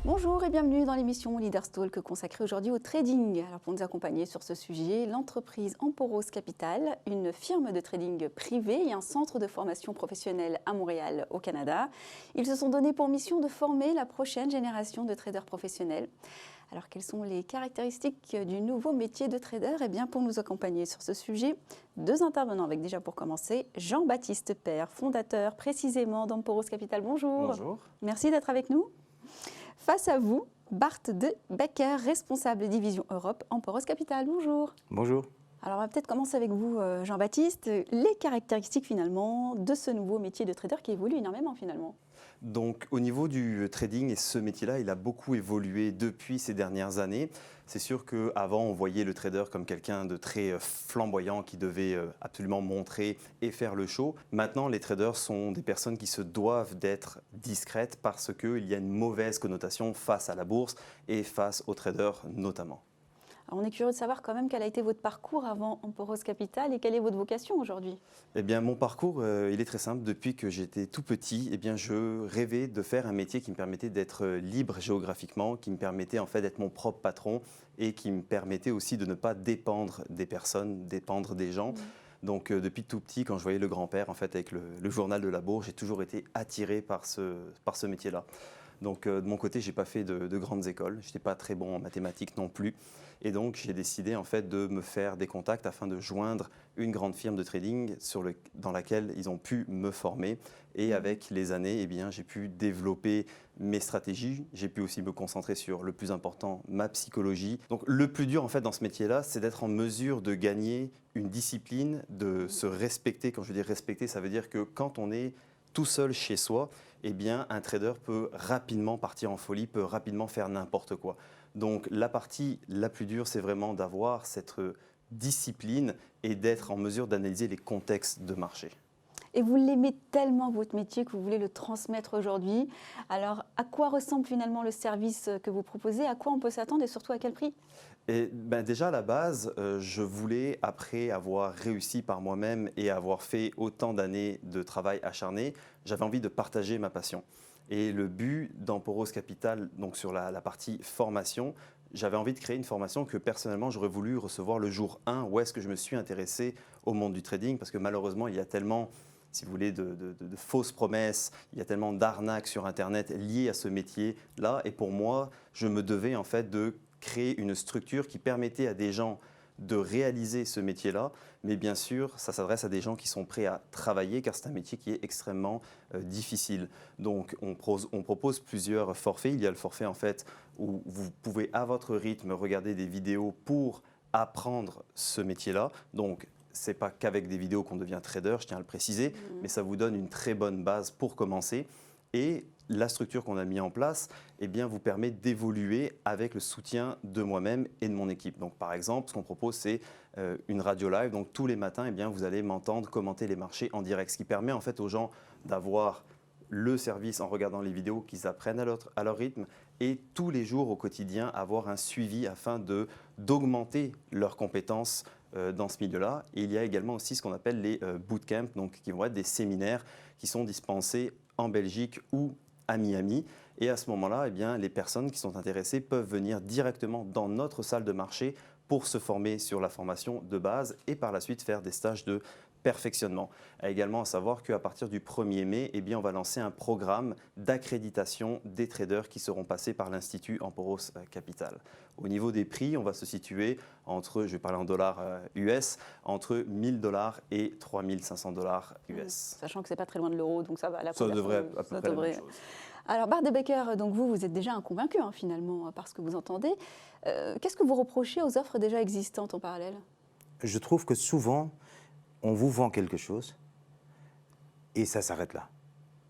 Bonjour et bienvenue dans l'émission Leaders Talk consacrée aujourd'hui au trading. Alors pour nous accompagner sur ce sujet, l'entreprise Emporos Capital, une firme de trading privée et un centre de formation professionnelle à Montréal, au Canada. Ils se sont donnés pour mission de former la prochaine génération de traders professionnels. Alors quelles sont les caractéristiques du nouveau métier de trader? Eh bien pour nous accompagner sur ce sujet, deux intervenants avec déjà pour commencer Jean-Baptiste Père, fondateur précisément d'Emporos Capital. Bonjour. Bonjour. Merci d'être avec nous. Face à vous, Bart de Becker, responsable division Europe, Emporos Capital. Bonjour. Bonjour. Alors, on va peut-être commencer avec vous, Jean-Baptiste. Les caractéristiques, finalement, de ce nouveau métier de trader qui évolue énormément, finalement. Donc, au niveau du trading et ce métier-là, il a beaucoup évolué depuis ces dernières années. C'est sûr qu'avant, on voyait le trader comme quelqu'un de très flamboyant qui devait absolument montrer et faire le show. Maintenant, les traders sont des personnes qui se doivent d'être discrètes parce qu'il y a une mauvaise connotation face à la bourse et face aux traders notamment. Alors, on est curieux de savoir quand même quel a été votre parcours avant Emporos Capital et quelle est votre vocation aujourd'hui. Eh bien, mon parcours, il est très simple. Depuis que j'étais tout petit, eh bien, je rêvais de faire un métier qui me permettait d'être libre géographiquement, qui me permettait en fait d'être mon propre patron et qui me permettait aussi de ne pas dépendre des personnes, dépendre des gens. Donc, depuis tout petit, quand je voyais le grand-père en fait avec le journal de la bourse, j'ai toujours été attiré par ce métier-là. Donc, de mon côté, je n'ai pas fait de grandes écoles. Je n'étais pas très bon en mathématiques non plus. Et donc, j'ai décidé en fait de me faire des contacts afin de joindre une grande firme de trading dans laquelle ils ont pu me former. Et avec les années, eh bien, j'ai pu développer mes stratégies. J'ai pu aussi me concentrer sur le plus important, ma psychologie. Donc, le plus dur en fait dans ce métier-là, c'est d'être en mesure de gagner une discipline, de se respecter. Quand je dis respecter, ça veut dire que quand on est tout seul chez soi, eh bien, un trader peut rapidement partir en folie, peut rapidement faire n'importe quoi. Donc, la partie la plus dure, c'est vraiment d'avoir cette discipline et d'être en mesure d'analyser les contextes de marché. Et vous l'aimez tellement, votre métier, que vous voulez le transmettre aujourd'hui. Alors, à quoi ressemble finalement le service que vous proposez? À quoi on peut s'attendre et surtout à quel prix? Et déjà à la base, je voulais, après avoir réussi par moi-même et avoir fait autant d'années de travail acharné, j'avais envie de partager ma passion. Et le but d'Emporos Capital, donc sur la partie formation, j'avais envie de créer une formation que personnellement j'aurais voulu recevoir le jour 1 où est-ce que je me suis intéressé au monde du trading parce que malheureusement il y a tellement, si vous voulez, de fausses promesses, il y a tellement d'arnaques sur Internet liées à ce métier-là. Et pour moi, je me devais en fait de créer une structure qui permettait à des gens de réaliser ce métier-là, mais bien sûr, ça s'adresse à des gens qui sont prêts à travailler car c'est un métier qui est extrêmement difficile. Donc, on propose plusieurs forfaits. Il y a le forfait en fait où vous pouvez à votre rythme regarder des vidéos pour apprendre ce métier-là. Donc, ce n'est pas qu'avec des vidéos qu'on devient trader, je tiens à le préciser, mais ça vous donne une très bonne base pour commencer. Et la structure qu'on a mis en place eh bien, vous permet d'évoluer avec le soutien de moi-même et de mon équipe. Donc, par exemple, ce qu'on propose, c'est une radio live. Donc, tous les matins, eh bien, vous allez m'entendre commenter les marchés en direct, ce qui permet en fait aux gens d'avoir le service en regardant les vidéos, qu'ils apprennent à leur rythme et tous les jours au quotidien avoir un suivi afin d'augmenter leurs compétences dans ce milieu-là. Et il y a également aussi ce qu'on appelle les bootcamps, donc qui vont être des séminaires qui sont dispensés en Belgique ou à Miami. Et à ce moment-là, eh bien, les personnes qui sont intéressées peuvent venir directement dans notre salle de marché pour se former sur la formation de base et par la suite faire des stages de perfectionnement. Également à savoir qu'à partir du 1er mai, eh bien, on va lancer un programme d'accréditation des traders qui seront passés par l'Institut Emporos Capital. Au niveau des prix, on va se situer entre, je vais parler en dollars US, entre 1 000 $ et 3 500 $ US. Sachant que ce n'est pas très loin de l'euro, donc ça va. Ça devrait à peu près la même chose. Alors, Bart de Becker, donc vous êtes déjà un convaincu finalement par ce que vous entendez. Qu'est-ce que vous reprochez aux offres déjà existantes en parallèle? Je trouve que souvent, on vous vend quelque chose et ça s'arrête là.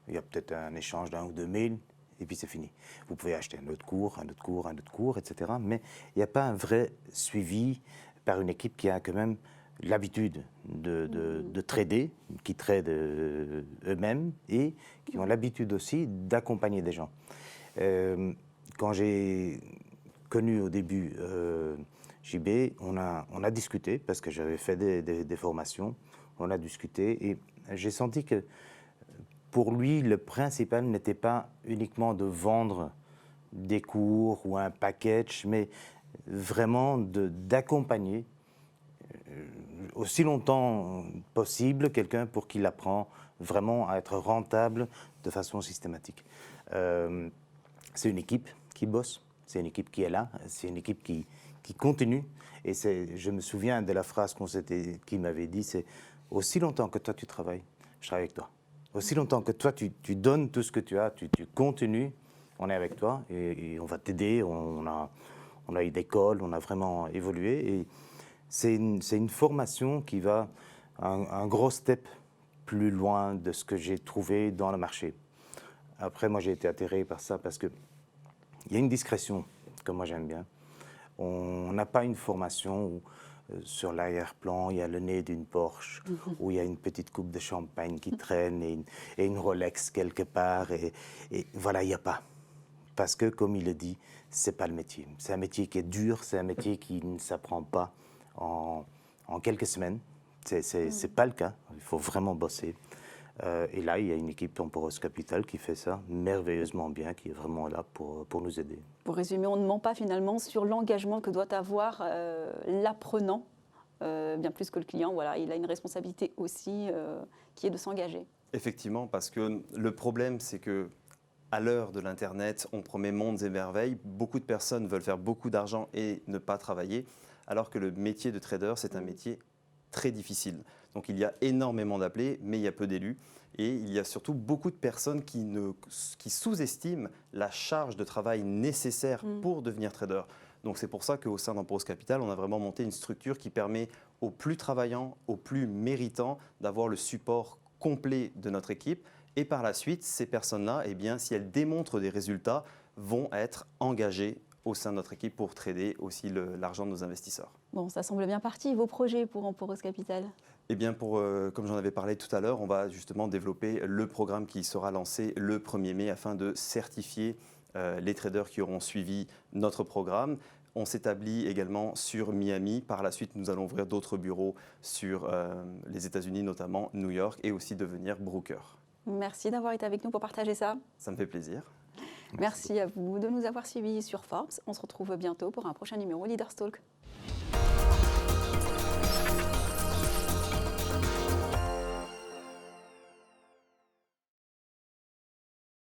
Il y a peut-être un échange d'1 ou 2 mails et puis c'est fini. Vous pouvez acheter un autre cours, un autre cours, un autre cours, etc. Mais il n'y a pas un vrai suivi par une équipe qui a quand même l'habitude de trader, qui trade eux-mêmes et qui ont l'habitude aussi d'accompagner des gens. Quand j'ai connu au début JB, on a discuté parce que j'avais fait des formations, on a discuté et j'ai senti que pour lui, le principal n'était pas uniquement de vendre des cours ou un package, mais vraiment d'accompagner aussi longtemps possible quelqu'un pour qu'il apprend vraiment à être rentable de façon systématique. C'est une équipe qui bosse, c'est une équipe qui est là, c'est une équipe qui continue. Et je me souviens de la phrase qu'il m'avait dit, c'est « Aussi longtemps que toi tu travailles, je travaille avec toi. Aussi longtemps que toi tu donnes tout ce que tu as, tu continues, on est avec toi et on va t'aider. On a eu d'école, on a vraiment évolué. Et c'est une formation qui va un gros step plus loin de ce que j'ai trouvé dans le marché. Après, moi, j'ai été atterré par ça parce qu'il y a une discrétion que moi j'aime bien. On n'a pas une formation où sur l'arrière-plan, il y a le nez d'une Porsche, où il y a une petite coupe de champagne qui traîne et une Rolex quelque part. Et voilà, il n'y a pas. Parce que, comme il le dit, ce n'est pas le métier. C'est un métier qui est dur, c'est un métier qui ne s'apprend pas en quelques semaines. Ce n'est pas le cas, il faut vraiment bosser. Et là, il y a une équipe Emporos Capital qui fait ça merveilleusement bien, qui est vraiment là pour nous aider. Pour résumer, on ne ment pas finalement sur l'engagement que doit avoir l'apprenant, bien plus que le client. Voilà, il a une responsabilité aussi qui est de s'engager. Effectivement, parce que le problème, c'est que à l'heure de l'Internet, on promet mondes et merveilles. Beaucoup de personnes veulent faire beaucoup d'argent et ne pas travailler, alors que le métier de trader, c'est un métier très difficile. Donc il y a énormément d'appelés, mais il y a peu d'élus. Et il y a surtout beaucoup de personnes qui sous-estiment la charge de travail nécessaire pour devenir trader. Donc c'est pour ça qu'au sein d'Emporos Capital, on a vraiment monté une structure qui permet aux plus travaillants, aux plus méritants, d'avoir le support complet de notre équipe. Et par la suite, ces personnes-là, eh bien, si elles démontrent des résultats, vont être engagées au sein de notre équipe pour trader aussi l'argent de nos investisseurs. Bon, ça semble bien parti. Vos projets pour Emporos Capital? Eh bien, comme j'en avais parlé tout à l'heure, on va justement développer le programme qui sera lancé le 1er mai afin de certifier les traders qui auront suivi notre programme. On s'établit également sur Miami. Par la suite, nous allons ouvrir d'autres bureaux sur les États-Unis, notamment New York, et aussi devenir broker. Merci d'avoir été avec nous pour partager ça. Ça me fait plaisir. Merci à vous de nous avoir suivis sur Forbes. On se retrouve bientôt pour un prochain numéro Leaders Talk.